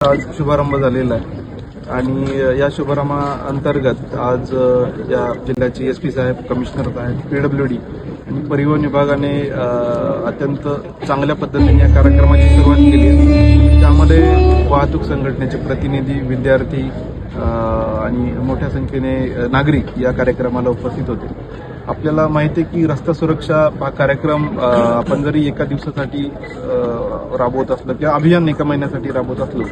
आज शुभारंभ झालेला आहे आणि या शुभारंभाअंतर्गत आज या जिल्ह्याचे एसपी साहेब, कमिशनर साहेब, पीडब्ल्यूडी आणि परिवहन विभागाने अत्यंत चांगल्या पद्धतीने या कार्यक्रमाची सुरुवात केली आहे। त्यामध्ये वाहतूक संघटनेचे प्रतिनिधी, विद्यार्थी आणि मोठ्या संख्येने नागरिक या कार्यक्रमाला उपस्थित होते। आपल्याला माहिती आहे की रस्ता सुरक्षा हा कार्यक्रम आपण जरी एका दिवसासाठी राबवत असलो किंवा अभियान एका महिन्यासाठी राबवत असलो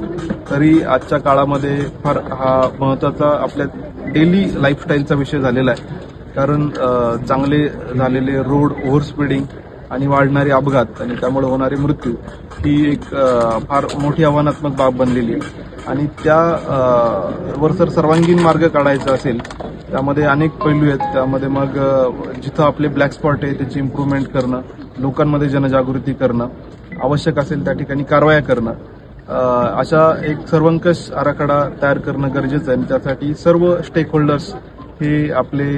तरी आजच्या काळामध्ये फार हा महत्त्वाचा आपल्या डेली लाईफस्टाईलचा विषय झालेला आहे। कारण चांगले झालेले रोड, ओव्हर स्पीडिंग आणि वाढणारे अपघात आणि त्यामुळे होणारे मृत्यू ही एक फार मोठी आव्हानात्मक बाब बनलेली आहे आणि त्या वर जर सर्वांगीण मार्ग काढायचा असेल त्यामध्ये अनेक पैलू आहेत। त्यामध्ये मग जिथं आपले ब्लॅक स्पॉट आहे त्याची इम्प्रूव्हमेंट करणं, लोकांमध्ये जनजागृती करणं, आवश्यक असेल त्या ठिकाणी कारवाया करणं, अशा एक सर्वंकष आराखडा तयार करणं गरजेचं आहे। त्यासाठी सर्व स्टेक होल्डर्स हे आपले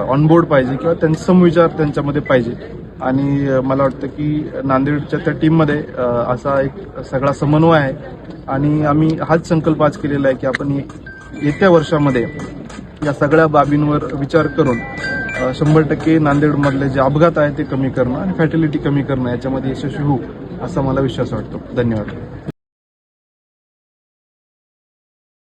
ऑनबोर्ड पाहिजे किंवा त्यांचा समविचार त्यांच्यामध्ये पाहिजे आणि मला वाटतं की नांदेडच्या त्या टीममध्ये असा एक सगळा समन्वय आहे आणि आम्ही हाच संकल्प आज केलेला आहे की आपण येत्या वर्षामध्ये या सगळ्या बाबींवर विचार करून 100% नांदेडमधले जे अपघात आहे ते कमी करणं आणि फॅटॅलिटी कमी करणं याच्यामध्ये यशस्वी होऊ असा मला विश्वास वाटतो। धन्यवाद।